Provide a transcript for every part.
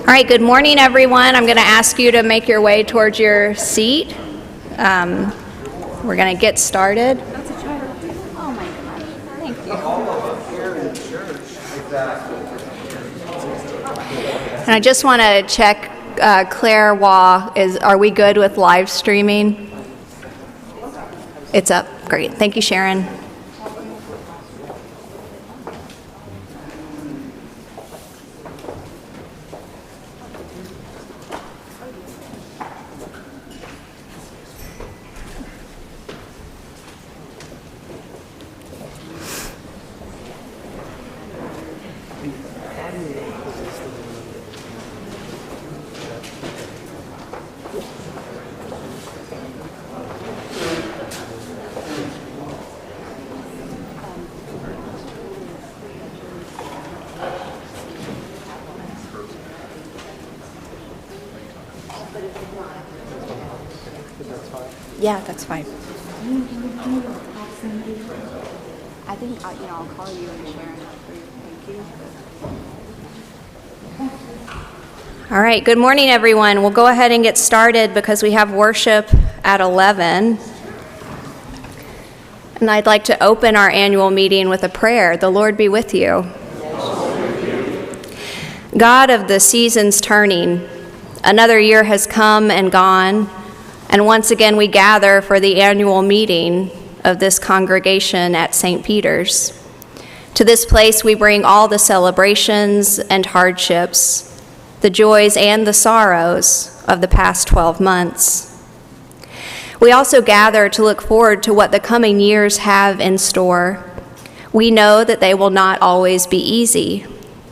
All right, good morning, everyone. I'm going to ask you to make your way towards your seat. We're going to get started. Oh my gosh, thank you. And I just want to check, Claire Waugh, are we good with live streaming? It's up. Great. Thank you, Sharon. Yeah, that's fine. I think I'll call you and share it for you. Thank you. All right, good morning, everyone. We'll go ahead and get started because we have worship at 11. And I'd like to open our annual meeting with a prayer. The Lord be with you. God of the seasons turning, another year has come and gone, and once again we gather for the annual meeting of this congregation at St. Peter's. To this place we bring all the celebrations and hardships, the joys and the sorrows of the past 12 months. We also gather to look forward to what the coming years have in store. We know that they will not always be easy,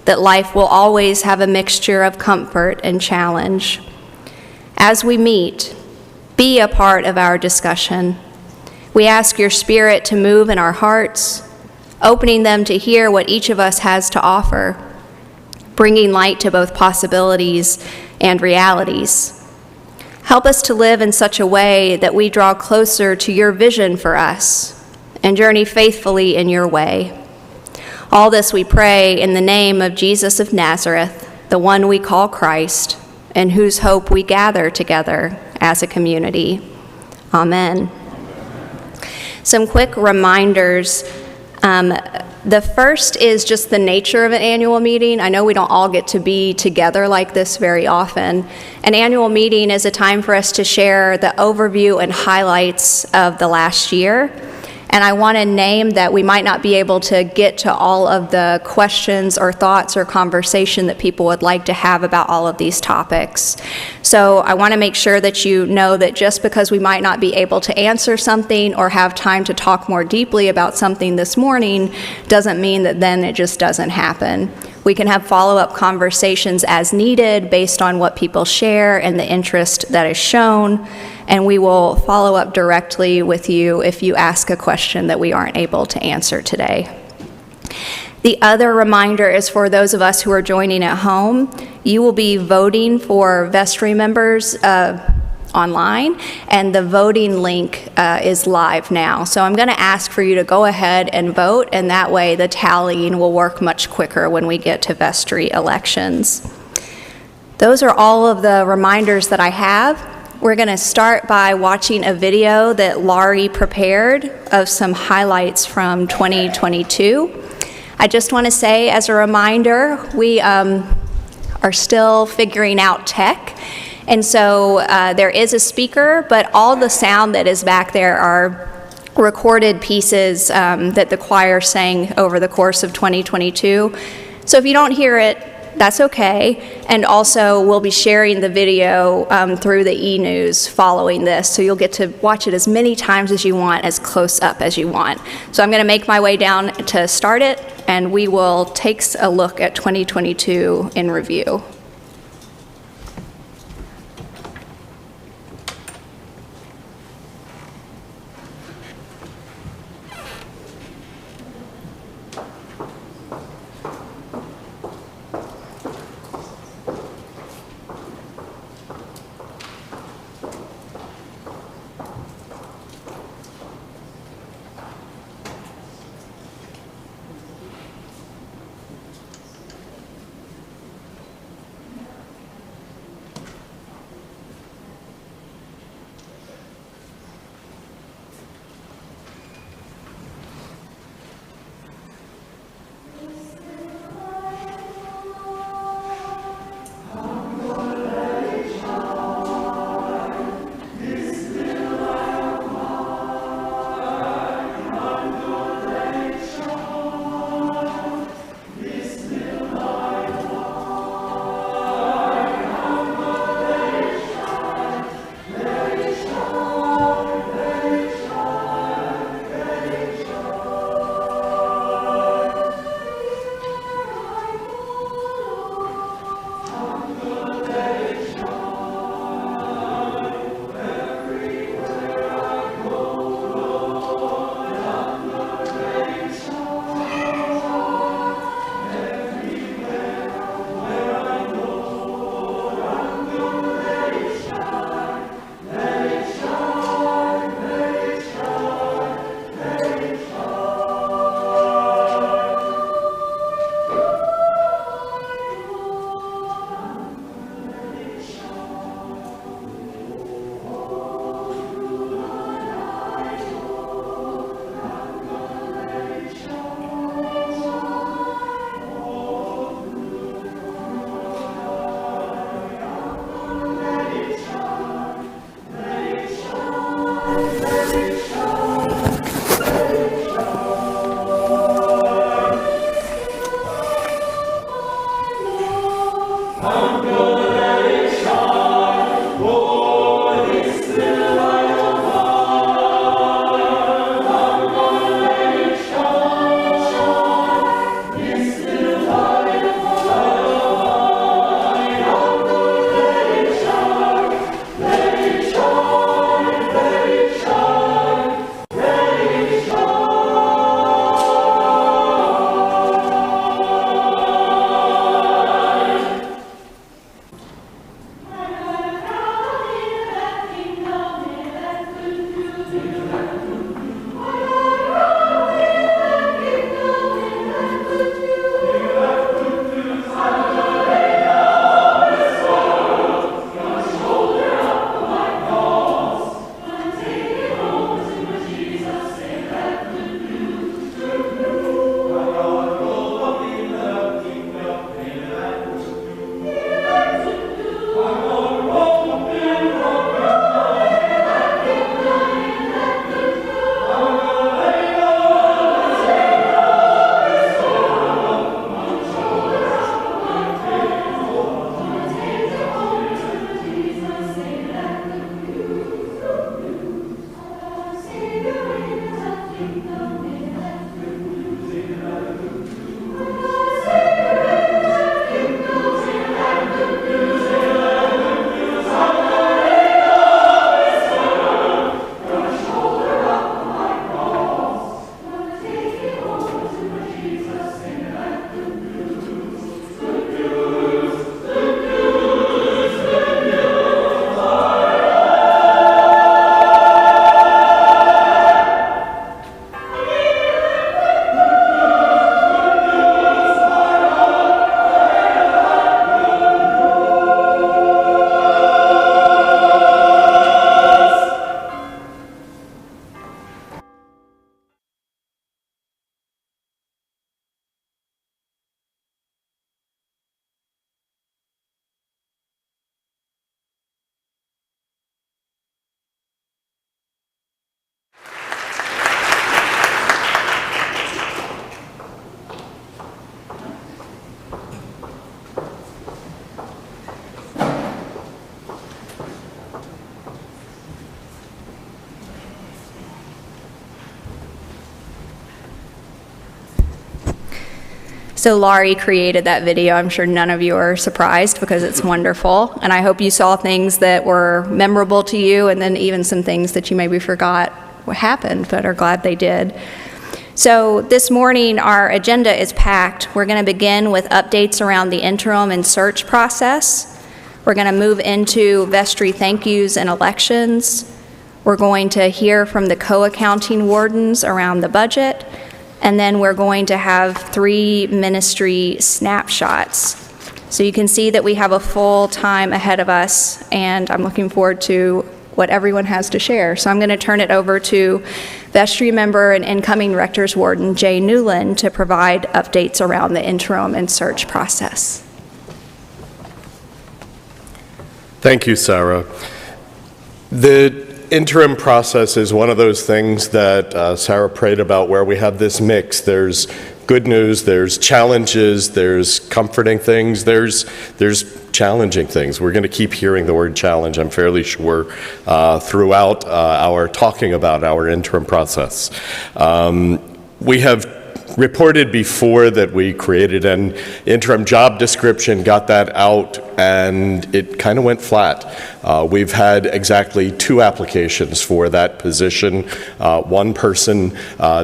that life will always have a mixture of comfort and challenge. As we meet, be a part of our discussion. We ask your Spirit to move in our hearts, opening them to hear what each of us has to offer, bringing light to both possibilities and realities. Help us to live in such a way that we draw closer to your vision for us and journey faithfully in your way. All this we pray in the name of Jesus of Nazareth, the one we call Christ, in whose hope we gather together as a community. Amen. Some quick reminders. The first is just the nature of an annual meeting. I know we don't all get to be together like this very often. An annual meeting is a time for us to share the overview and highlights of the last year. And I want to name that we might not be able to get to all of the questions or thoughts or conversation that people would like to have about all of these topics. So I want to make sure that you know that just because we might not be able to answer something or have time to talk more deeply about something this morning doesn't mean that then it just doesn't happen. We can have follow-up conversations as needed based on what people share and the interest that is shown, and we will follow up directly with you if you ask a question that we aren't able to answer today. The other reminder is for those of us who are joining at home, you will be voting for Vestry members online, and the voting link is live now. So I'm going to ask for you to go ahead and vote, and that way the tallying will work much quicker when we get to Vestry elections. Those are all of the reminders that I have. We're going to start by watching a video that Laurie prepared of some highlights from 2022. I just want to say, as a reminder, we are still figuring out tech. And so there is a speaker, but all the sound that is back there are recorded pieces that the choir sang over the course of 2022. So if you don't hear it, that's okay. And also, we'll be sharing the video through the e-news following this, so you'll get to watch it as many times as you want, as close up as you want. So I'm going to make my way down to start it, and we will take a look at 2022 in review. So Laurie created that video. I'm sure none of you are surprised because it's wonderful. And I hope you saw things that were memorable to you, and then even some things that you maybe forgot what happened, but are glad they did. So this morning, our agenda is packed. We're going to begin with updates around the interim and search process. We're going to move into vestry thank yous and elections. We're going to hear from the co-accounting wardens around the budget. And then we're going to have 3 ministry snapshots. So you can see that we have a full time ahead of us, and I'm looking forward to what everyone has to share. So I'm going to turn it over to vestry member and incoming rector's warden, Jay Newland, to provide updates around the interim and search process. Thank you, Sarah. The interim process is one of those things that Sarah prayed about, where we have this mix. There's good news, there's challenges, there's comforting things, there's challenging things. We're going to keep hearing the word challenge, I'm fairly sure, throughout our talking about our interim process. We have reported before that we created an interim job description, got that out, and it kind of went flat. We've had exactly 2 applications for that position. One person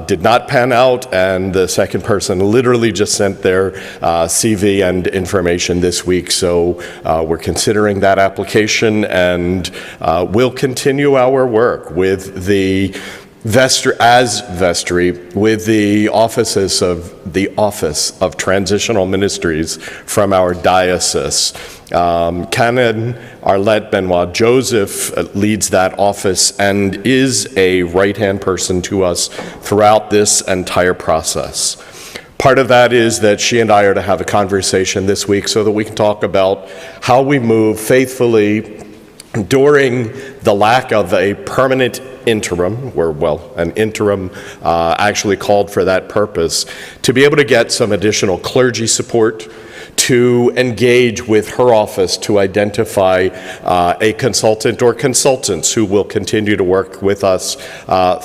did not pan out, and the second person literally just sent their CV and information this week. So we're considering that application, and we'll continue our work with the Vestry with the Office of Transitional Ministries from our diocese. Canon Arlette Benoit Joseph leads that office and is a right-hand person to us throughout this entire process. Part of that is that she and I are to have a conversation this week so that we can talk about how we move faithfully during the lack of a permanent interim, an interim actually called for that purpose, to be able to get some additional clergy support, to engage with her office to identify a consultant or consultants who will continue to work with us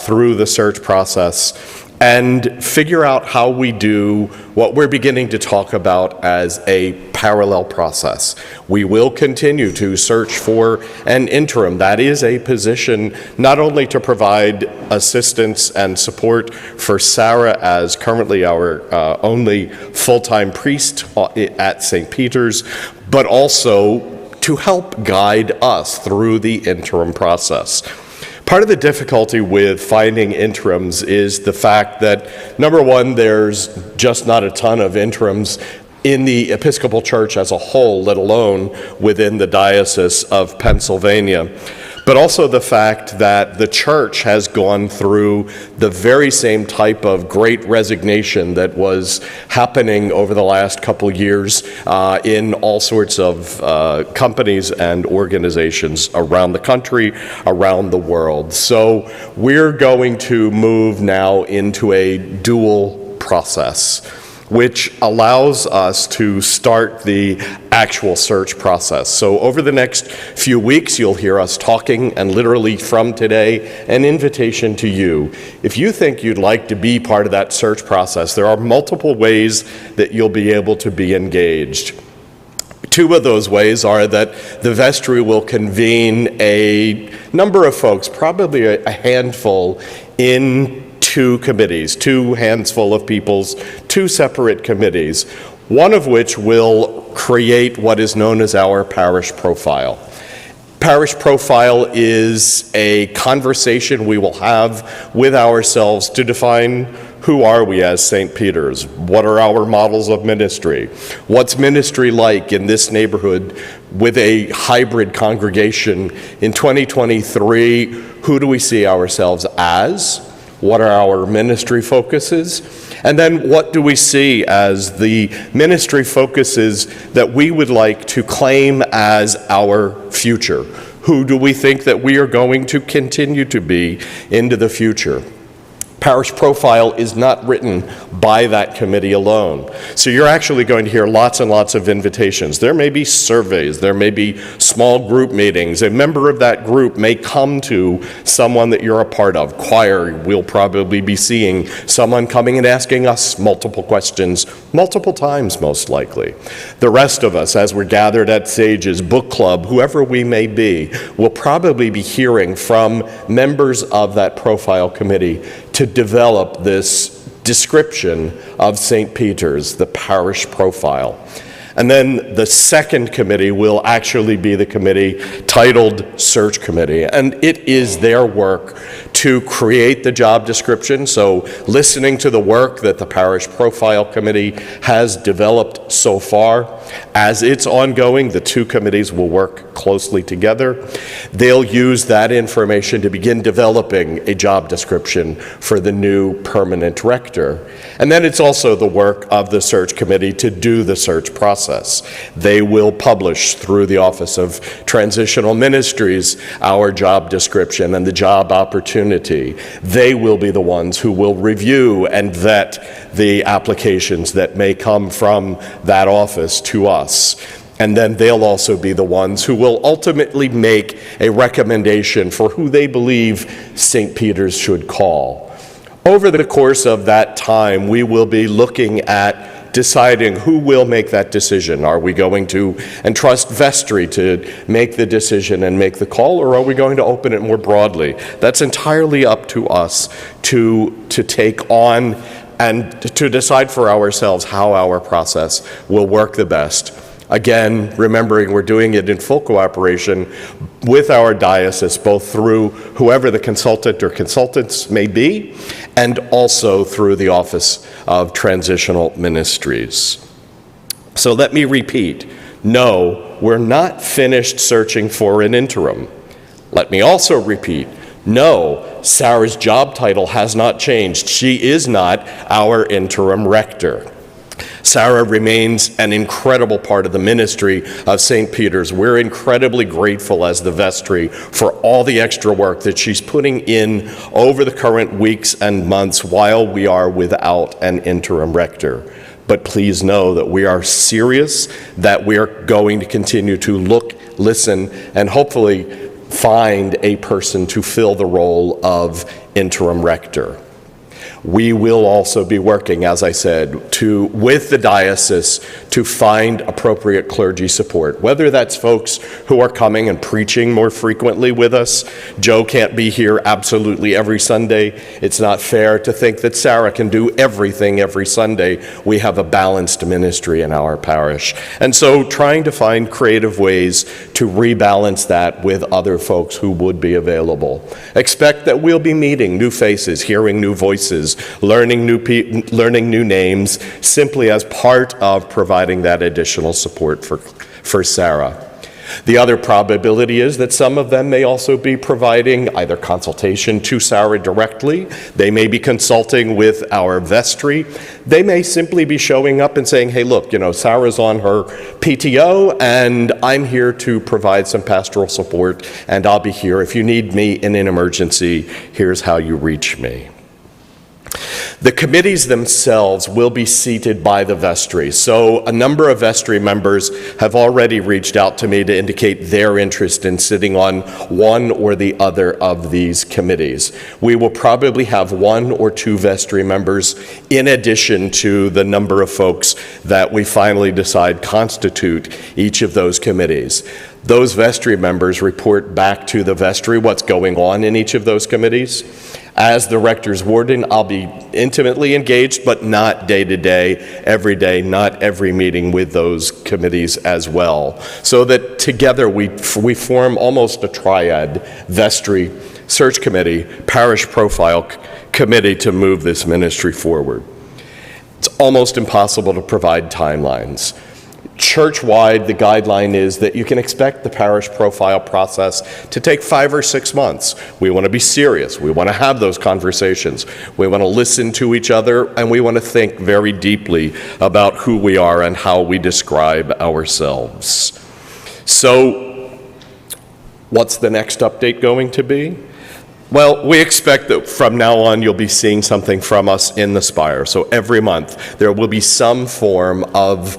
through the search process, and figure out how we do what we're beginning to talk about as a parallel process. We will continue to search for an interim. That is a position not only to provide assistance and support for Sarah as currently our only full-time priest at St. Peter's, but also to help guide us through the interim process. Part of the difficulty with finding interims is the fact that, number one, there's just not a ton of interims in the Episcopal Church as a whole, let alone within the Diocese of Pennsylvania. But also the fact that the church has gone through the very same type of great resignation that was happening over the last couple years in all sorts of companies and organizations around the country, around the world. So we're going to move now into a dual process, which allows us to start the actual search process. So over the next few weeks, you'll hear us talking, and literally from today, an invitation to you. If you think you'd like to be part of that search process, there are multiple ways that you'll be able to be engaged. 2 of those ways are that the vestry will convene a number of folks, probably a handful, in 2 committees, 2 handsful of people's 2 separate committees, one of which will create what is known as our parish profile. Parish profile is a conversation we will have with ourselves to define who are we as St. Peter's? What are our models of ministry? What's ministry like in this neighborhood with a hybrid congregation? In 2023, who do we see ourselves as? What are our ministry focuses? And then what do we see as the ministry focuses that we would like to claim as our future? Who do we think that we are going to continue to be into the future? Parish profile is not written by that committee alone. So you're actually going to hear lots and lots of invitations. There may be surveys, there may be small group meetings. A member of that group may come to someone that you're a part of. Choir, we'll probably be seeing someone coming and asking us multiple questions, multiple times most likely. The rest of us, as we're gathered at Sages, book club, whoever we may be, will probably be hearing from members of that profile committee to develop this description of St. Peter's, the parish profile. And then the second committee will actually be the committee titled Search Committee, and it is their work to create the job description. So listening to the work that the Parish Profile Committee has developed so far, as it's ongoing, the two committees will work closely together. They'll use that information to begin developing a job description for the new permanent rector. And then it's also the work of the search committee to do the search process. They will publish through the Office of Transitional Ministries our job description and the job opportunity. They will be the ones who will review and vet the applications that may come from that office to us. And then they'll also be the ones who will ultimately make a recommendation for who they believe St. Peter's should call. Over the course of that time, we will be looking at deciding who will make that decision. Are we going to entrust Vestry to make the decision and make the call, or are we going to open it more broadly? That's entirely up to us to take on and to decide for ourselves how our process will work the best. Again, remembering we're doing it in full cooperation with our diocese, both through whoever the consultant or consultants may be, and also through the Office of Transitional Ministries. So let me repeat, no, we're not finished searching for an interim. Let me also repeat, no, Sarah's job title has not changed. She is not our interim rector. Sarah remains an incredible part of the ministry of St. Peter's. We're incredibly grateful as the Vestry for all the extra work that she's putting in over the current weeks and months while we are without an interim rector. But please know that we are serious, that we are going to continue to look, listen, and hopefully find a person to fill the role of interim rector. We will also be working, as I said, with the diocese to find appropriate clergy support, whether that's folks who are coming and preaching more frequently with us. Joe can't be here absolutely every Sunday. It's not fair to think that Sarah can do everything every Sunday. We have a balanced ministry in our parish. And so trying to find creative ways to rebalance that with other folks who would be available. Expect that we'll be meeting new faces, hearing new voices, learning new names, simply as part of providing that additional support for Sarah. The other probability is that some of them may also be providing either consultation to Sarah directly. They may be consulting with our vestry. They may simply be showing up and saying, hey, look, Sarah's on her PTO and I'm here to provide some pastoral support and I'll be here. If you need me in an emergency, here's how you reach me. The committees themselves will be seated by the vestry. So a number of vestry members have already reached out to me to indicate their interest in sitting on one or the other of these committees. We will probably have one or two vestry members in addition to the number of folks that we finally decide constitute each of those committees. Those vestry members report back to the vestry what's going on in each of those committees. As the rector's warden, I'll be intimately engaged, but not day to day, every day, not every meeting with those committees as well. So that together we form almost a triad: vestry, search committee, parish profile committee, to move this ministry forward. It's almost impossible to provide timelines. Church-wide, the guideline is that you can expect the parish profile process to take 5 or 6 months. We want to be serious. We want to have those conversations. We want to listen to each other, and we want to think very deeply about who we are and how we describe ourselves. So, what's the next update going to be? Well, we expect that from now on you'll be seeing something from us in the Spire. So every month there will be some form of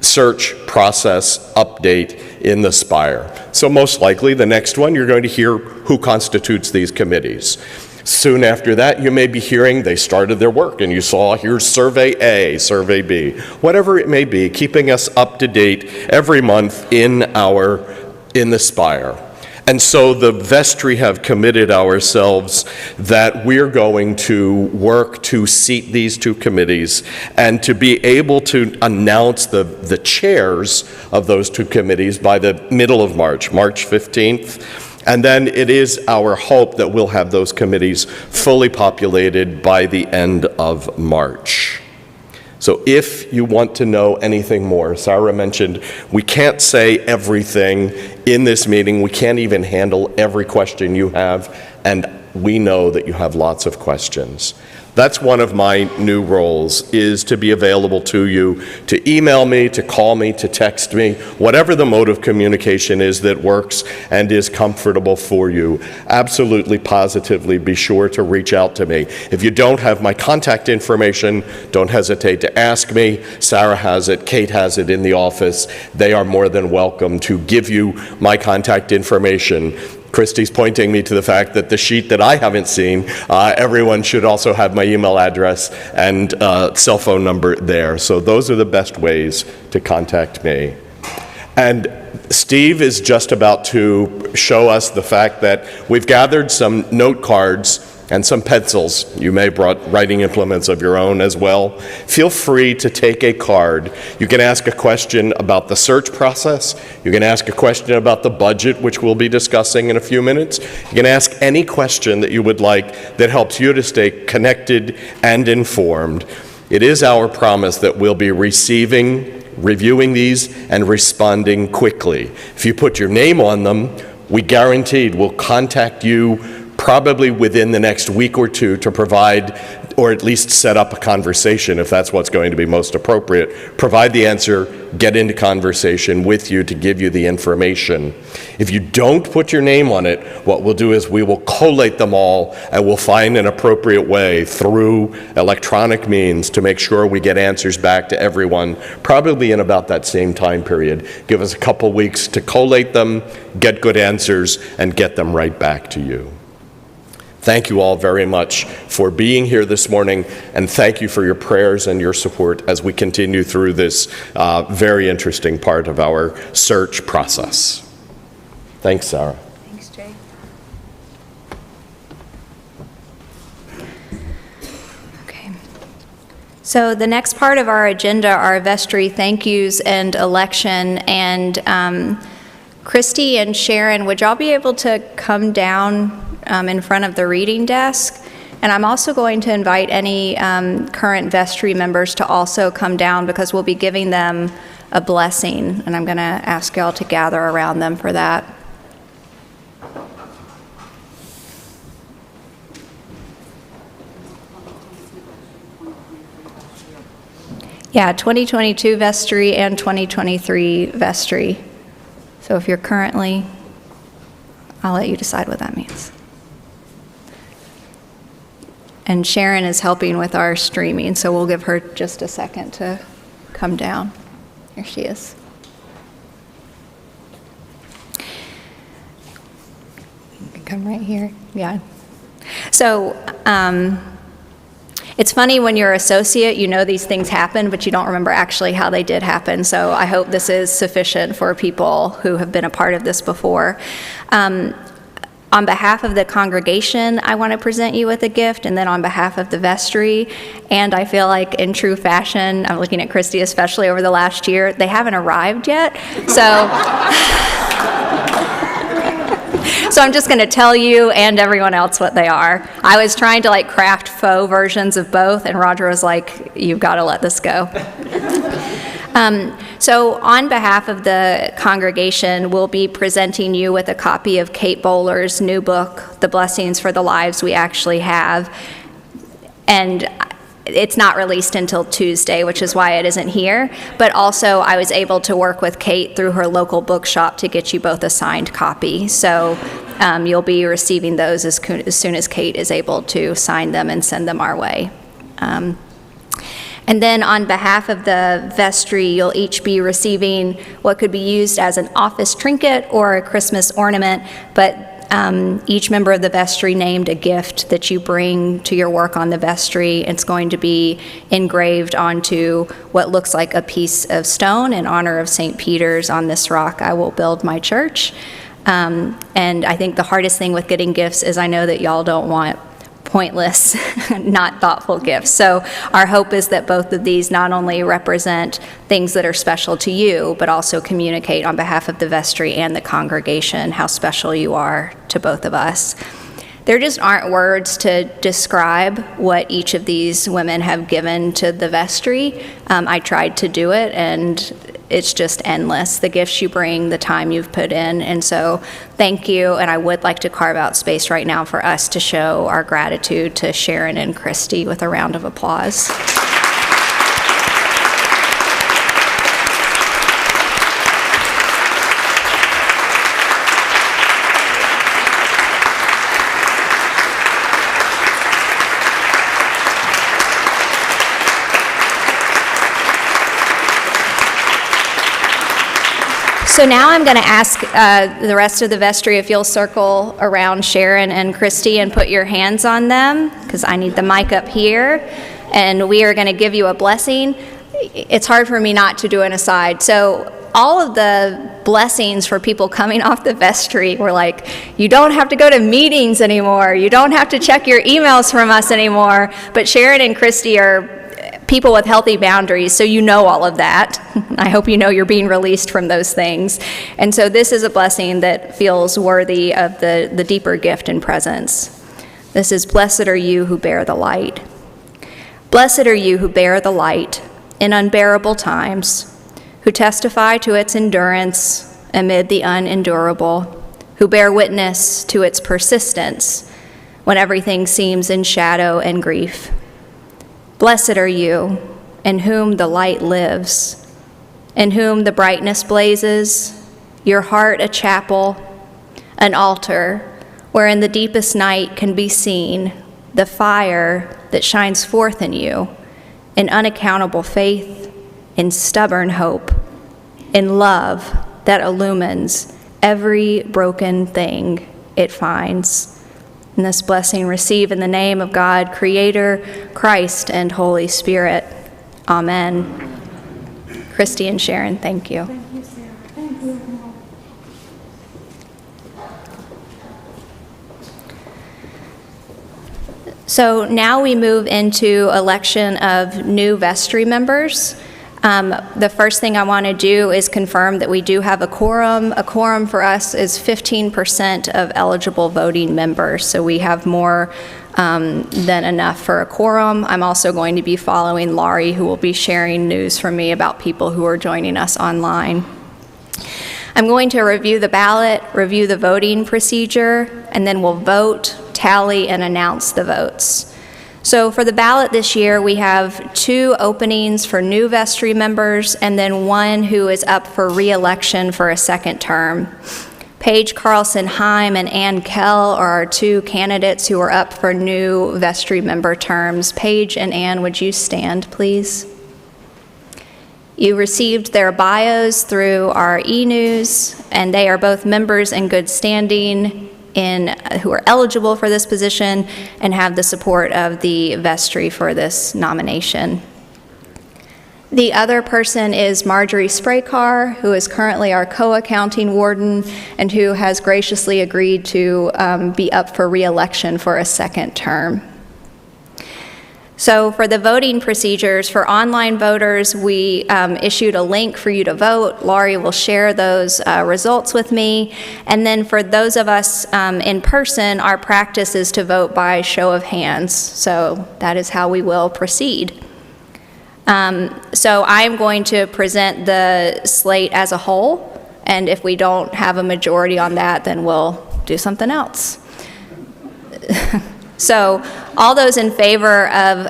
search process update in the Spire. So most likely the next one you're going to hear who constitutes these committees. Soon after that you may be hearing they started their work and you saw here's Survey A, Survey B, whatever it may be, keeping us up to date every month in the Spire. And so the Vestry have committed ourselves that we're going to work to seat these two committees and to be able to announce the chairs of those two committees by the middle of March, March 15th. And then it is our hope that we'll have those committees fully populated by the end of March. So if you want to know anything more, Sarah mentioned we can't say everything in this meeting. We can't even handle every question you have, and we know that you have lots of questions. That's one of my new roles, is to be available to you, to email me, to call me, to text me, whatever the mode of communication is that works and is comfortable for you. Absolutely, positively, be sure to reach out to me. If you don't have my contact information, don't hesitate to ask me. Sarah has it, Kate has it in the office. They are more than welcome to give you my contact information. Christy's pointing me to the fact that the sheet that I haven't seen, everyone should also have my email address and cell phone number there. So those are the best ways to contact me. And Steve is just about to show us the fact that we've gathered some note cards and some pencils. You may have brought writing implements of your own as well. Feel free to take a card. You can ask a question about the search process. You can ask a question about the budget, which we'll be discussing in a few minutes. You can ask any question that you would like that helps you to stay connected and informed. It is our promise that we'll be reviewing these and responding quickly. If you put your name on them, we guaranteed will contact you probably within the next week or two to provide, or at least set up a conversation if that's what's going to be most appropriate. Provide the answer, get into conversation with you to give you the information. If you don't put your name on it, what we'll do is we will collate them all and we'll find an appropriate way through electronic means to make sure we get answers back to everyone, probably in about that same time period. Give us a couple weeks to collate them, get good answers, and get them right back to you. Thank you all very much for being here this morning, and thank you for your prayers and your support as we continue through this very interesting part of our search process. Thanks, Sarah. Thanks, Jay. Okay. So the next part of our agenda are Vestry thank yous and election, and Christy and Sharon, would y'all be able to come down in front of the reading desk? And I'm also going to invite any current Vestry members to also come down because we'll be giving them a blessing, and I'm going to ask y'all to gather around them for that. Yeah, 2022 Vestry and 2023 Vestry. So if you're currently, I'll let you decide what that means. And Sharon is helping with our streaming, so we'll give her just a second to come down. Here she is. You can come right here. Yeah. So it's funny when you're associate, you know these things happen, but you don't remember actually how they did happen. So I hope this is sufficient for people who have been a part of this before. On behalf of the congregation, I want to present you with a gift, and then on behalf of the Vestry, and I feel like in true fashion, I'm looking at Christy especially over the last year, they haven't arrived yet, so I'm just going to tell you and everyone else what they are. I was trying to craft faux versions of both, and Roger was like, you've got to let this go. So on behalf of the congregation, we'll be presenting you with a copy of Kate Bowler's new book, The Blessings for the Lives We Actually Have. And it's not released until Tuesday, which is why it isn't here. But also, I was able to work with Kate through her local bookshop to get you both a signed copy. So you'll be receiving those as soon as Kate is able to sign them and send them our way. And then on behalf of the vestry, you'll each be receiving what could be used as an office trinket or a Christmas ornament, but each member of the vestry named a gift that you bring to your work on the vestry. It's going to be engraved onto what looks like a piece of stone in honor of St. Peter's. On this rock I will build my church. And I think the hardest thing with getting gifts is I know that y'all don't want pointless, not thoughtful gifts. So our hope is that both of these not only represent things that are special to you, but also communicate on behalf of the vestry and the congregation how special you are to both of us. There just aren't words to describe what each of these women have given to the vestry. I tried to do it, and it's just endless, the gifts you bring, the time you've put in. And so thank you, and I would like to carve out space right now for us to show our gratitude to Sharon and Christy with a round of applause. So now I'm going to ask the rest of the vestry if you'll circle around Sharon and Christy and put your hands on them, because I need the mic up here, and we are going to give you a blessing. It's hard for me not to do an aside. So all of the blessings for people coming off the vestry were like, you don't have to go to meetings anymore, you don't have to check your emails from us anymore. But Sharon and Christy are people with healthy boundaries, so you know all of that. I hope you know you're being released from those things. And so this is a blessing that feels worthy of the deeper gift and presence. This is, blessed are you who bear the light. Blessed are you who bear the light in unbearable times, who testify to its endurance amid the unendurable, who bear witness to its persistence when everything seems in shadow and grief. Blessed are you, in whom the light lives, in whom the brightness blazes, your heart a chapel, an altar, where in the deepest night can be seen the fire that shines forth in you, in unaccountable faith, in stubborn hope, in love that illumines every broken thing it finds. And this blessing receive in the name of God, Creator, Christ, and Holy Spirit. Amen. Christy and Sharon, thank you. Thank you, Sarah. Thank you. So now we move into election of new vestry members. The first thing I want to do is confirm that we do have a quorum. A quorum for us is 15% of eligible voting members, so we have more than enough for a quorum. I'm also going to be following Laurie, who will be sharing news from me about people who are joining us online. I'm going to review the ballot, review the voting procedure, and then we'll vote, tally, and announce the votes. So for the ballot this year, we have 2 openings for new vestry members and then 1 who is up for re-election for a second term. Paige Carlson-Heim and Ann Kell are our 2 candidates who are up for new vestry member terms. Paige and Ann, would you stand, please? You received their bios through our e-news, and they are both members in good standing who are eligible for this position and have the support of the vestry for this nomination. The other person is Marjorie Spraycar, who is currently our co-accounting warden and who has graciously agreed to be up for re-election for a second term. So for the voting procedures, for online voters, we issued a link for you to vote. Laurie will share those results with me. And then for those of us in person, our practice is to vote by show of hands. So that is how we will proceed. So I'm going to present the slate as a whole, and if we don't have a majority on that, then we'll do something else. So all those in favor of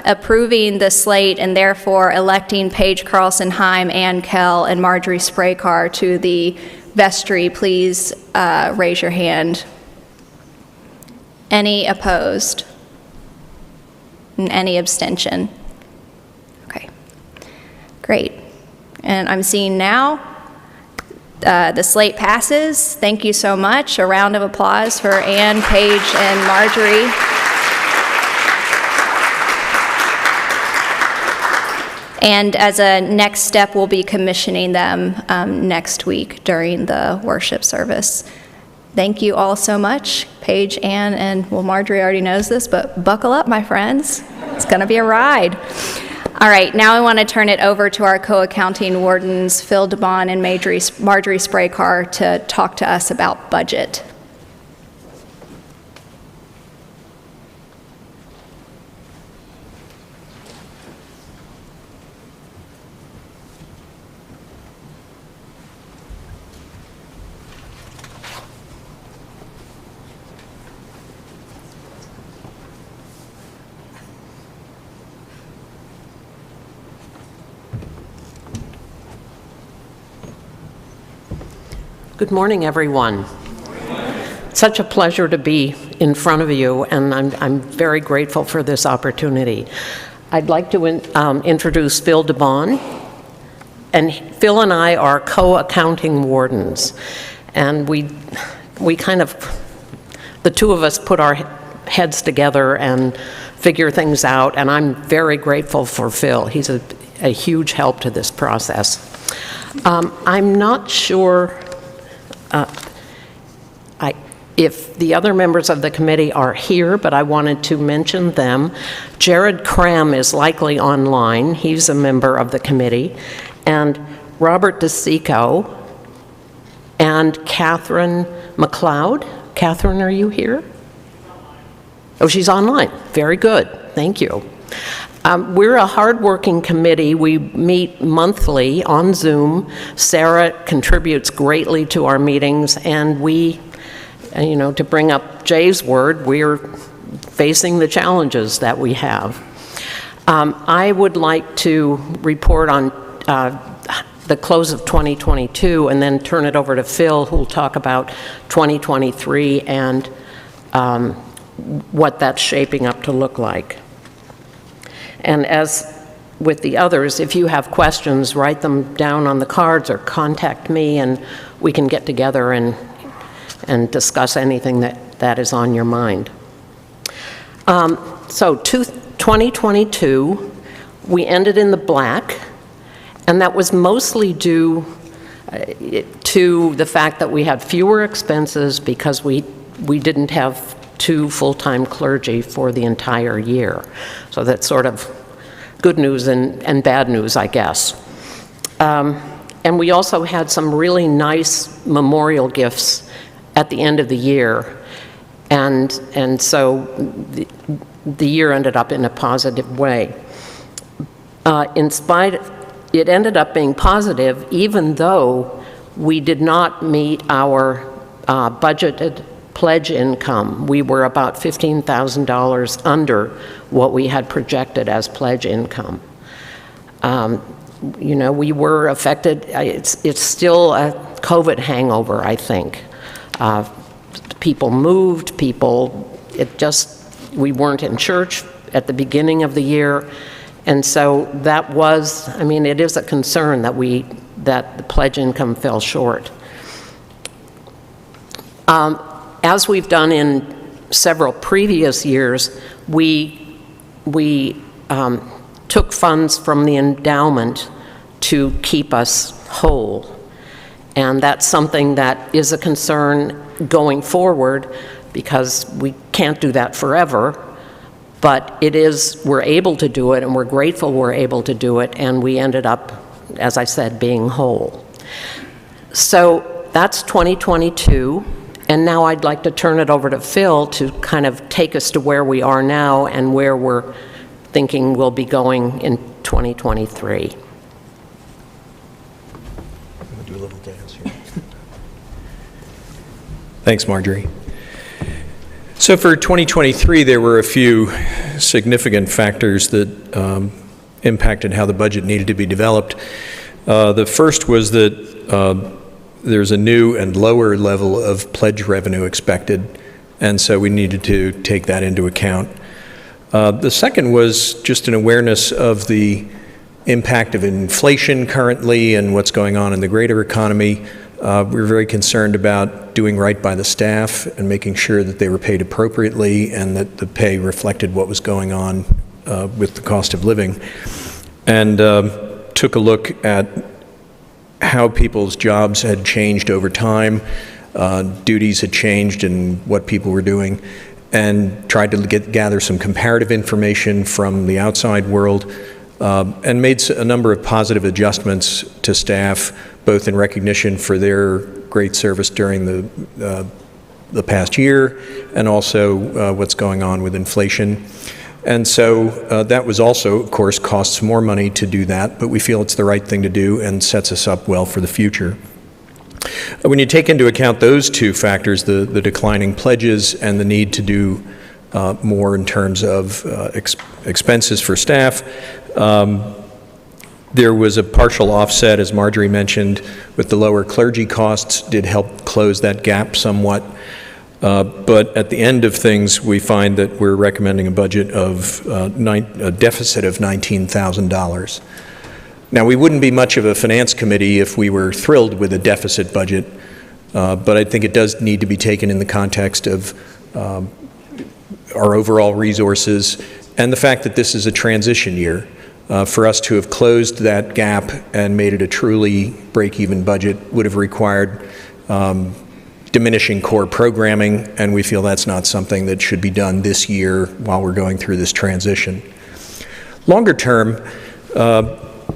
approving the slate and therefore electing Paige Carlson-Heim, Ann Kell, and Marjorie Spraycar to the Vestry, please raise your hand. Any opposed? And any abstention? Okay, great. And I'm seeing now the slate passes. Thank you so much. A round of applause for Ann, Paige, and Marjorie. And as a next step, we'll be commissioning them next week during the worship service. Thank you all so much. Paige, Ann, and well, Marjorie already knows this, but buckle up, my friends. It's going to be a ride. All right, now I want to turn it over to our co-accounting wardens, Phil DeBon and Marjorie Spraycar, to talk to us about budget. Good morning, everyone. Such a pleasure to be in front of you, and I'm very grateful for this opportunity. I'd like to introduce Phil DeBon, and Phil and I are co-accounting wardens, and we kind of, the two of us put our heads together and figure things out, and I'm very grateful for Phil. He's a huge help to this process. I'm not sure if the other members of the committee are here, but I wanted to mention them. Jared Cram is likely online. He's a member of the committee. And Robert DeSico and Catherine McLeod. Catherine, are you here? Oh, she's online. Very good. Thank you. We're a hardworking committee. We meet monthly on Zoom. Sarah contributes greatly to our meetings, and we, to bring up Jay's word, we're facing the challenges that we have. I would like to report on the close of 2022 and then turn it over to Phil, who will talk about 2023 and what that's shaping up to look like. And as with the others, if you have questions, write them down on the cards or contact me, and we can get together and discuss anything that is on your mind. So 2022, we ended in the black, and that was mostly due to the fact that we had fewer expenses because we didn't have 2 full-time clergy for the entire year. So that's sort of good news and bad news, I guess. And we also had some really nice memorial gifts at the end of the year. And so the year ended up in a positive way. It ended up being positive even though we did not meet our budgeted pledge income. We were about $15,000 under what we had projected as pledge income. We were affected. It's still a COVID hangover, I think. People moved, we weren't in church at the beginning of the year. And so that was, it is a concern that the pledge income fell short. As we've done in several previous years, we took funds from the endowment to keep us whole. And that's something that is a concern going forward because we can't do that forever. But we're able to do it, and we're grateful we're able to do it, and we ended up, as I said, being whole. So that's 2022. And now I'd like to turn it over to Phil to kind of take us to where we are now and where we're thinking we'll be going in 2023. I'm going to do a little dance here. Thanks, Marjorie. So for 2023, there were a few significant factors that impacted how the budget needed to be developed. The first was that there's a new and lower level of pledge revenue expected, and so we needed to take that into account. The second was just an awareness of the impact of inflation currently and what's going on in the greater economy. We were very concerned about doing right by the staff and making sure that they were paid appropriately and that the pay reflected what was going on with the cost of living. And took a look at how people's jobs had changed over time, duties had changed and what people were doing, and tried to gather some comparative information from the outside world, and made a number of positive adjustments to staff, both in recognition for their great service during the past year, and also what's going on with inflation. And so that was also, of course, costs more money to do that, but we feel it's the right thing to do and sets us up well for the future. When you take into account those two factors, the declining pledges and the need to do more in terms of expenses for staff, there was a partial offset, as Marjorie mentioned, with the lower clergy costs did help close that gap somewhat. But at the end of things, we find that we're recommending a budget of a deficit of $19,000. Now, we wouldn't be much of a finance committee if we were thrilled with a deficit budget, but I think it does need to be taken in the context of our overall resources and the fact that this is a transition year. For us to have closed that gap and made it a truly break-even budget would have required diminishing core programming, and we feel that's not something that should be done this year while we're going through this transition. Longer term,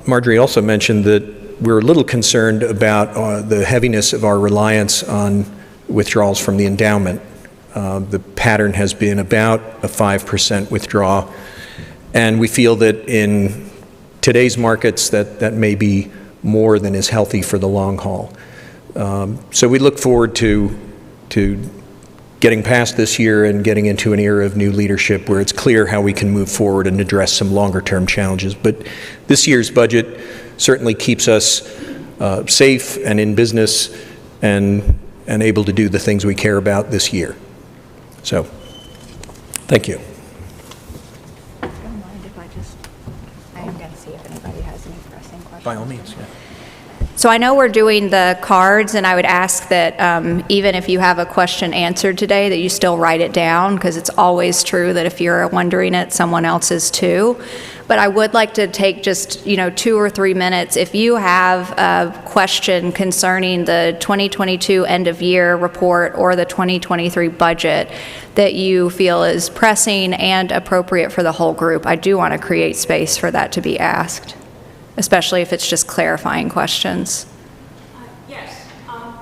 Marjorie also mentioned that we're a little concerned about the heaviness of our reliance on withdrawals from the endowment. The pattern has been about a 5% withdrawal, and we feel that in today's markets that may be more than is healthy for the long haul. So we look forward to getting past this year and getting into an era of new leadership where it's clear how we can move forward and address some longer-term challenges. But this year's budget certainly keeps us safe and in business and able to do the things we care about this year. So, thank you. I don't mind if I am going to see if anybody has any pressing questions. By all means, yeah. So I know we're doing the cards, and I would ask that even if you have a question answered today, that you still write it down, because it's always true that if you're wondering it, someone else is too. But I would like to take just 2 or 3 minutes. If you have a question concerning the 2022 end-of-year report or the 2023 budget that you feel is pressing and appropriate for the whole group, I do want to create space for that to be asked, especially if it's just clarifying questions. Yes, I've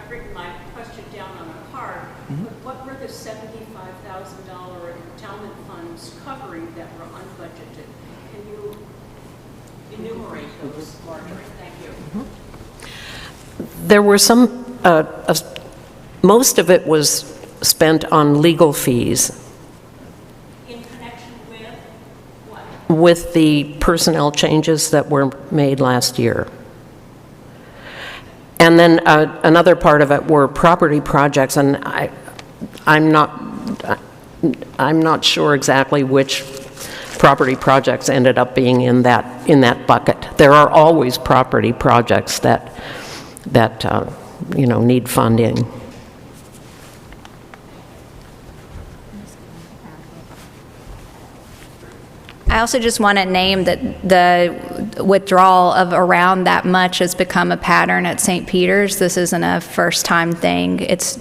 written my question down on a card, but what were the $75,000 endowment funds covering that were unbudgeted? Can you enumerate those, Marjorie? Thank you. There were some, most of it was spent on legal fees In connection with what? with the personnel changes that were made last year. And then another part of it were property projects, and I'm not sure exactly which property projects ended up being in that bucket. There are always property projects that need funding. I also just want to name that the withdrawal of around that much has become a pattern at St. Peter's. This isn't a first-time thing. It's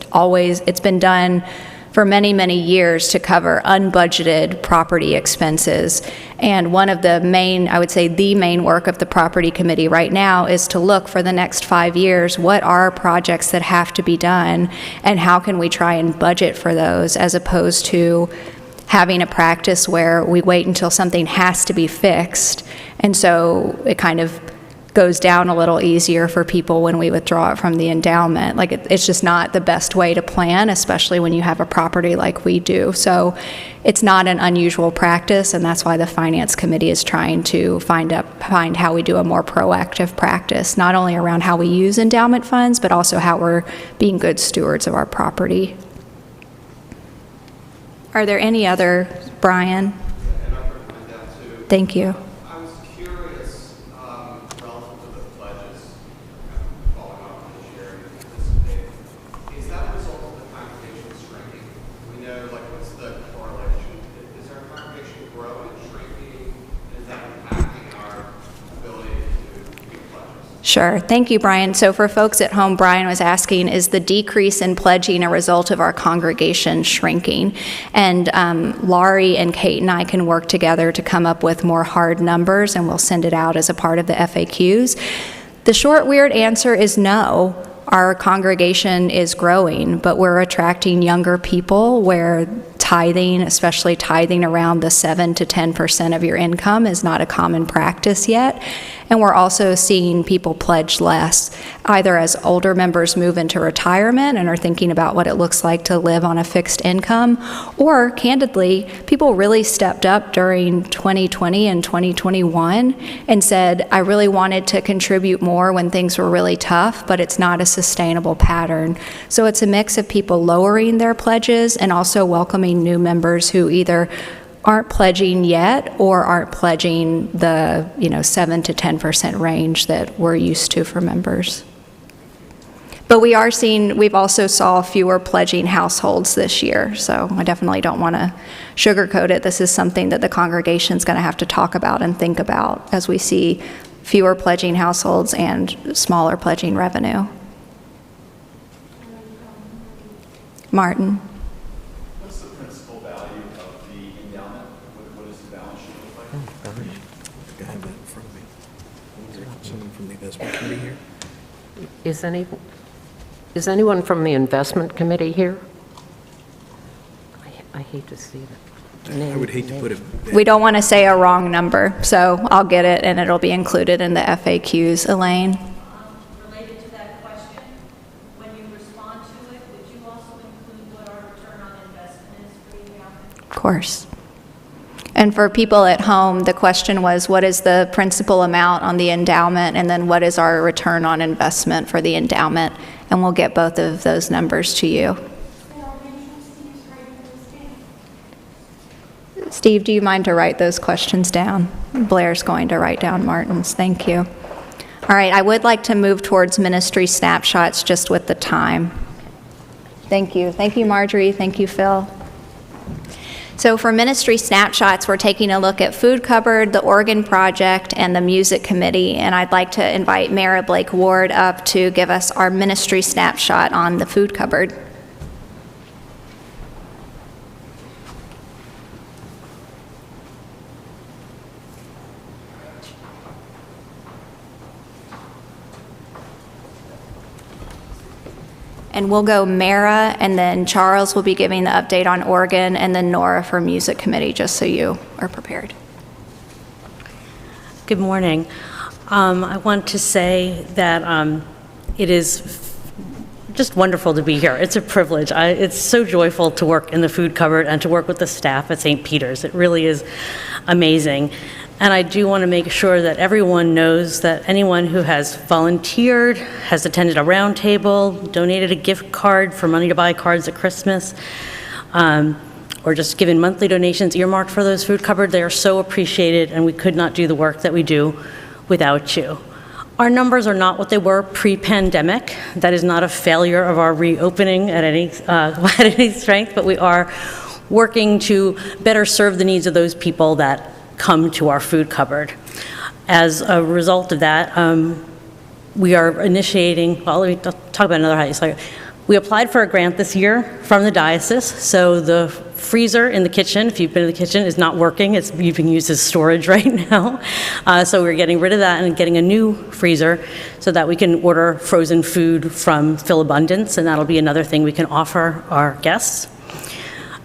been done for many, many years to cover unbudgeted property expenses. And one of the main, I would say the main work of the property committee right now is to look for the next 5 years, what are projects that have to be done and how can we try and budget for those, as opposed to having a practice where we wait until something has to be fixed. And so it kind of goes down a little easier for people when we withdraw it from the endowment. Like, it's just not the best way to plan, especially when you have a property like we do. So it's not an unusual practice, and that's why the Finance Committee is trying to find how we do a more proactive practice, not only around how we use endowment funds, but also how we're being good stewards of our property. Are there any other, Brian? Thank you. I was curious, relative to the pledges, following up on the sharing and participating, is that a result of the congregation shrinking? We know, like, what's the correlation? Is our congregation growing, shrinking? Is that impacting our ability to give pledges? Sure. Thank you, Brian. So for folks at home, Brian was asking, is the decrease in pledging a result of our congregation shrinking? And Laurie and Kate and I can work together to come up with more hard numbers, and we'll send it out as a part of the FAQs. The short, weird answer is no. Our congregation is growing, but we're attracting younger people where tithing, especially tithing around the 7 to 10% of your income, is not a common practice yet. And we're also seeing people pledge less, either as older members move into retirement and are thinking about what it looks like to live on a fixed income, or candidly, people really stepped up during 2020 and 2021 and said, I really wanted to contribute more when things were really tough, but it's not a sustainable pattern. So it's a mix of people lowering their pledges and also welcoming new members who either aren't pledging yet or aren't pledging the 7 to 10% range that we're used to for members. But we've also saw fewer pledging households this year, so I definitely don't want to sugarcoat it. This is something that the congregation's going to have to talk about and think about as we see fewer pledging households and smaller pledging revenue. Martin. What's the principal value of the endowment? What does the balance sheet look like? I have that in front of me. Is there someone from the investment committee here? Is anyone from the investment committee here? I hate to see that. I would hate to put it. We don't want to say a wrong number, so I'll get it and it'll be included in the FAQs. Elaine? Related to that question, when you respond to it, would you also include what our return on investment is for the endowment? Of course. And for people at home, the question was, what is the principal amount on the endowment, and then what is our return on investment for the endowment? And we'll get both of those numbers to you. Steve, do you mind to write those questions down? Blair's going to write down Martin's. Thank you. All right, I would like to move towards ministry snapshots just with the time. Thank you. Thank you, Marjorie. Thank you, Phil. So for ministry snapshots, we're taking a look at Food Cupboard, the Organ Project, and the Music Committee, and I'd like to invite Mara Blake Ward up to give us our ministry snapshot on the Food Cupboard. And we'll go Mara, and then Charles will be giving the update on organ, and then Nora for Music Committee, just so you are prepared. Good morning. I want to say that it is just wonderful to be here. It's a privilege. It's so joyful to work in the Food Cupboard and to work with the staff at St. Peter's. It really is amazing. And I do want to make sure that everyone knows that anyone who has volunteered, has attended a roundtable, donated a gift card for money to buy cards at Christmas, or just given monthly donations earmarked for those Food Cupboard, they are so appreciated, and we could not do the work that we do without you. Our numbers are not what they were pre-pandemic. That is not a failure of our reopening at any strength, but we are working to better serve the needs of those people that come to our Food Cupboard. As a result of that, we are initiating, well, let me talk about another highlight. We applied for a grant this year from the diocese, so the freezer in the kitchen, if you've been in the kitchen, is not working. It's being used as storage right now. So we're getting rid of that and getting a new freezer so that we can order frozen food from Philabundance, and that'll be another thing we can offer our guests.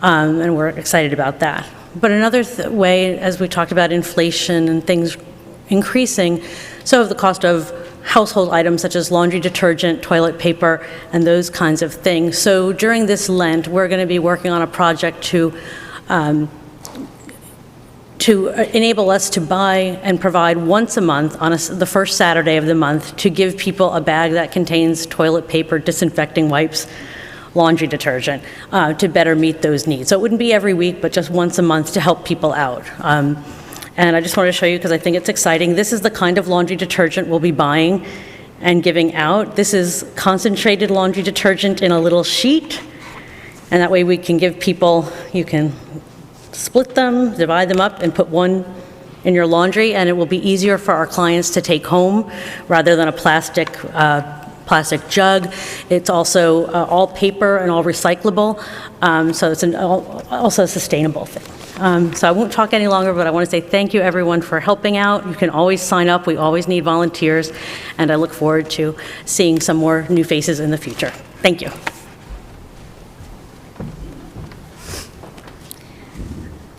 And we're excited about that. But another way, as we talked about inflation and things increasing, so have the cost of household items such as laundry detergent, toilet paper, and those kinds of things. So during this Lent, we're going to be working on a project to enable us to buy and provide once a month on the first Saturday of the month to give people a bag that contains toilet paper, disinfecting wipes, laundry detergent, to better meet those needs. So it wouldn't be every week, but just once a month to help people out. And I just wanted to show you, because I think it's exciting, this is the kind of laundry detergent we'll be buying and giving out. This is concentrated laundry detergent in a little sheet, and that way we can give people, you can split them, divide them up, and put one in your laundry, and it will be easier for our clients to take home rather than a plastic jug. It's also all paper and all recyclable, so it's also a sustainable thing. So I won't talk any longer, but I want to say thank you, everyone, for helping out. You can always sign up. We always need volunteers, and I look forward to seeing some more new faces in the future. Thank you.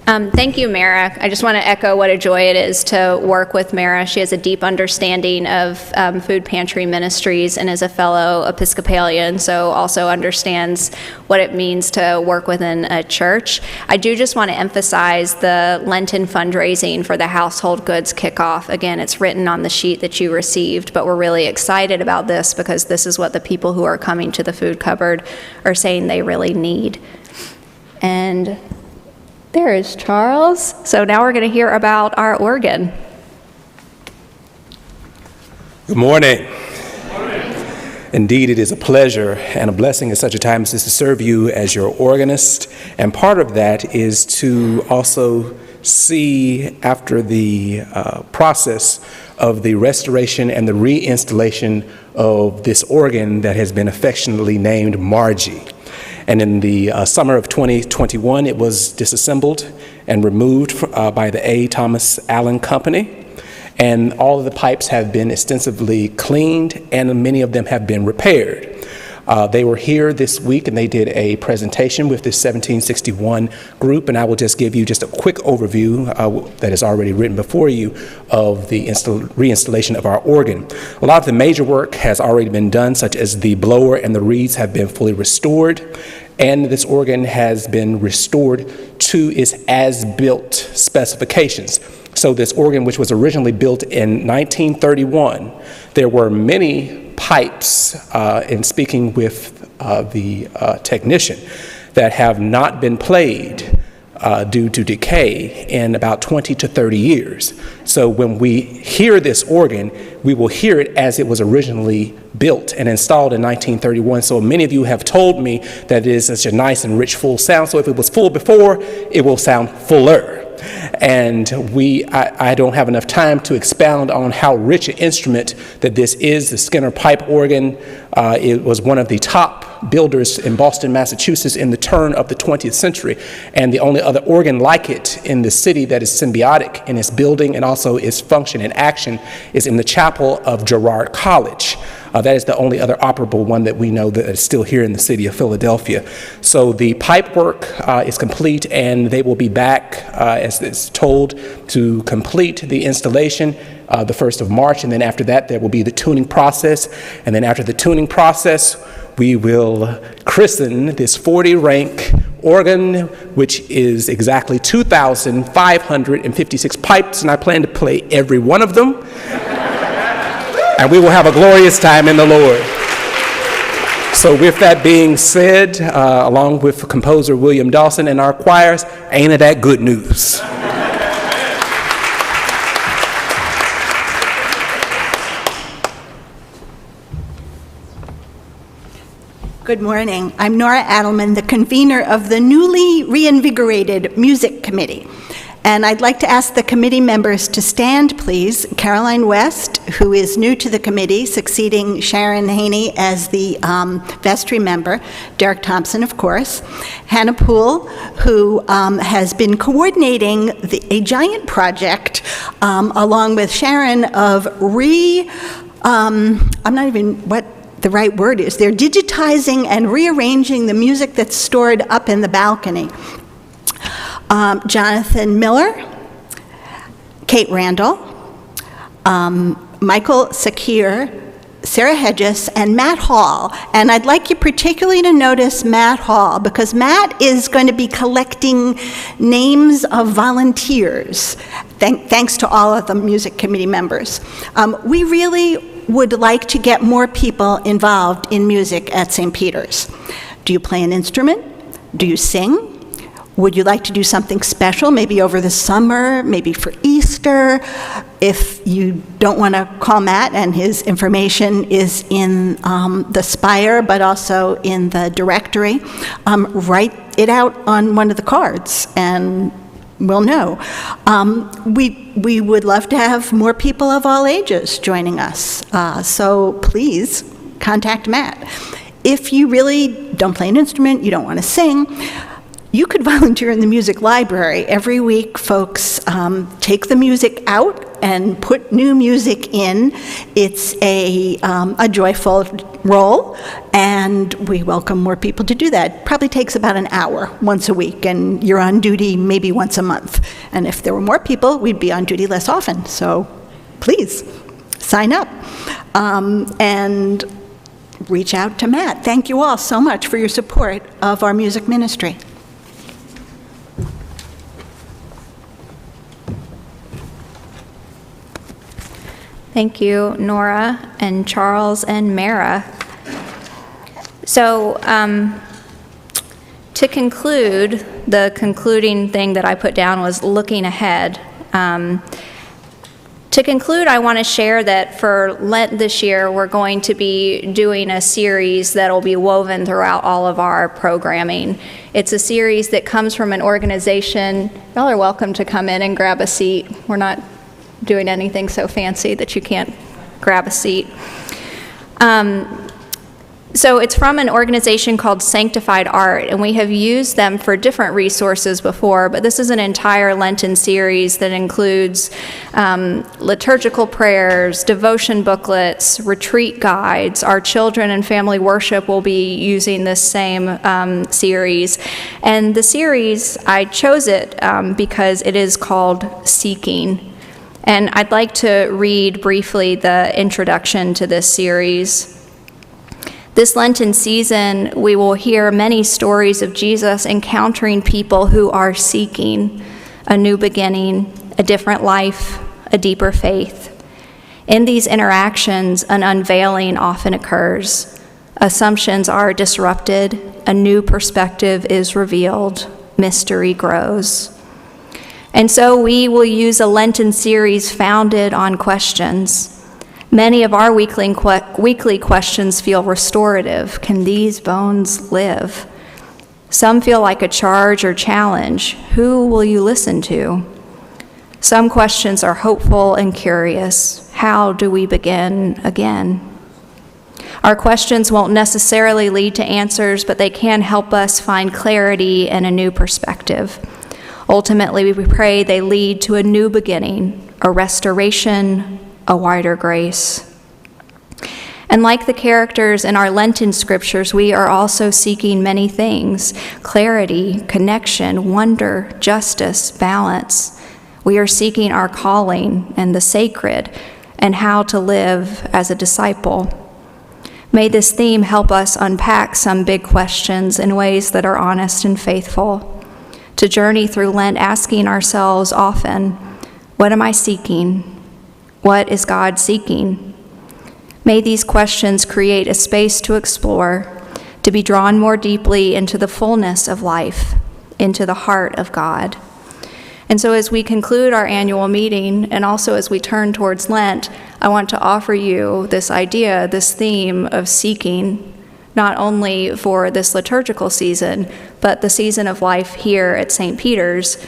Thank you, Mara. I just want to echo what a joy it is to work with Mara. She has a deep understanding of food pantry ministries and is a fellow Episcopalian, so also understands what it means to work within a church. I do just want to emphasize the Lenten fundraising for the household goods kickoff. Again, it's written on the sheet that you received, but we're really excited about this because this is what the people who are coming to the food cupboard are saying they really need. And there is Charles. So now we're going to hear about our organ. Good morning. Indeed, it is a pleasure and a blessing at such a time as this to serve you as your organist. And part of that is to also see, after the process of the restoration and the reinstallation of this organ that has been affectionately named Margie. And in the summer of 2021, it was disassembled and removed by the A. Thomas Allen Company. And all of the pipes have been extensively cleaned, and many of them have been repaired. They were here this week, and they did a presentation with this 1761 group, and I will just give you just a quick overview that is already written before you of the reinstallation of our organ. A lot of the major work has already been done, such as the blower and the reeds have been fully restored, and this organ has been restored to its as-built specifications. So this organ, which was originally built in 1931, there were many pipes, in speaking with the technician, that have not been played due to decay in about 20 to 30 years. So when we hear this organ, we will hear it as it was originally built and installed in 1931. So many of you have told me that it is such a nice and rich, full sound. So if it was full before, it will sound fuller. And I don't have enough time to expound on how rich an instrument that this is. The Skinner pipe organ, it was one of the top builders in Boston, Massachusetts in the turn of the 20th century. And the only other organ like it in the city that is symbiotic in its building and also its function and action is in the chapel of Girard College. That is the only other operable one that we know that is still here in the city of Philadelphia. So the pipe work is complete, and they will be back, as is told, to complete the installation the 1st of March, and then after that there will be the tuning process, and then after the tuning process we will christen this 40-rank organ, which is exactly 2,556 pipes, and I plan to play every one of them. And we will have a glorious time in the Lord. So with that being said, along with composer William Dawson and our choirs, ain't it that good news? Good morning. I'm Nora Adelman, the convener of the newly reinvigorated Music Committee. And I'd like to ask the committee members to stand, please. Caroline West, who is new to the committee, succeeding Sharon Haney as the Vestry member, Derek Thompson, of course, Hannah Poole, who has been coordinating a giant project along with Sharon of I'm not even what the right word is. They're digitizing and rearranging the music that's stored up in the balcony. Jonathan Miller, Kate Randall, Michael Sakir, Sarah Hedges, and Matt Hall. And I'd like you particularly to notice Matt Hall, because Matt is going to be collecting names of volunteers, thanks to all of the music committee members. We really would like to get more people involved in music at St. Peter's. Do you play an instrument? Do you sing? Would you like to do something special, maybe over the summer, maybe for Easter? If you don't want to call Matt, and his information is in the Spire, but also in the directory, write it out on one of the cards, and we'll know. We would love to have more people of all ages joining us, so please contact Matt. If you really don't play an instrument, you don't want to sing, you could volunteer in the music library. Every week, folks take the music out and put new music in. It's a joyful role, and we welcome more people to do that. Probably takes about an hour once a week, and you're on duty maybe once a month. And if there were more people, we'd be on duty less often. So please, sign up. And reach out to Matt. Thank you all so much for your support of our music ministry. Thank you, Nora and Charles and Mara. So to conclude, the concluding thing that I put down was looking ahead. To conclude, I want to share that for Lent this year, we're going to be doing a series that will be woven throughout all of our programming. It's a series that comes from an organization. Y'all are welcome to come in and grab a seat. We're not doing anything so fancy that you can't grab a seat. So it's from an organization called Sanctified Art, and we have used them for different resources before, but this is an entire Lenten series that includes liturgical prayers, devotion booklets, retreat guides. Our children and family worship will be using this same series. And the series, I chose it because it is called Seeking. And I'd like to read briefly the introduction to this series. This Lenten season, we will hear many stories of Jesus encountering people who are seeking a new beginning, a different life, a deeper faith. In these interactions, an unveiling often occurs. Assumptions are disrupted, a new perspective is revealed, mystery grows. And so we will use a Lenten series founded on questions. Many of our weekly questions feel restorative. Can these bones live? Some feel like a charge or challenge. Who will you listen to? Some questions are hopeful and curious. How do we begin again? Our questions won't necessarily lead to answers, but they can help us find clarity and a new perspective. Ultimately, we pray they lead to a new beginning, a restoration, a wider grace. And like the characters in our Lenten scriptures, we are also seeking many things: clarity, connection, wonder, justice, balance. We are seeking our calling and the sacred and how to live as a disciple. May this theme help us unpack some big questions in ways that are honest and faithful. To journey through Lent asking ourselves often, what am I seeking? What is God seeking? May these questions create a space to explore, to be drawn more deeply into the fullness of life, into the heart of God. And so as we conclude our annual meeting, and also as we turn towards Lent, I want to offer you this idea, this theme of seeking, not only for this liturgical season, but the season of life here at St. Peter's.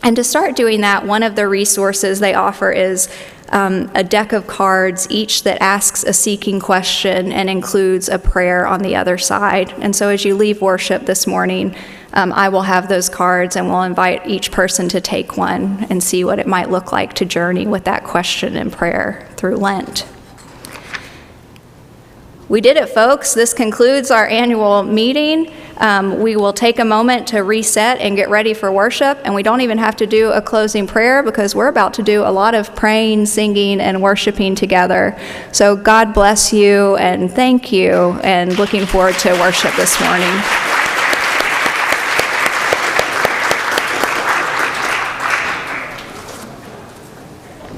And to start doing that, one of the resources they offer is a deck of cards, each that asks a seeking question and includes a prayer on the other side. And so as you leave worship this morning, I will have those cards, and we'll invite each person to take one and see what it might look like to journey with that question and prayer through Lent. We did it, folks. This concludes our annual meeting. We will take a moment to reset and get ready for worship, and we don't even have to do a closing prayer because we're about to do a lot of praying, singing, and worshiping together. So God bless you and thank you, and looking forward to worship this morning.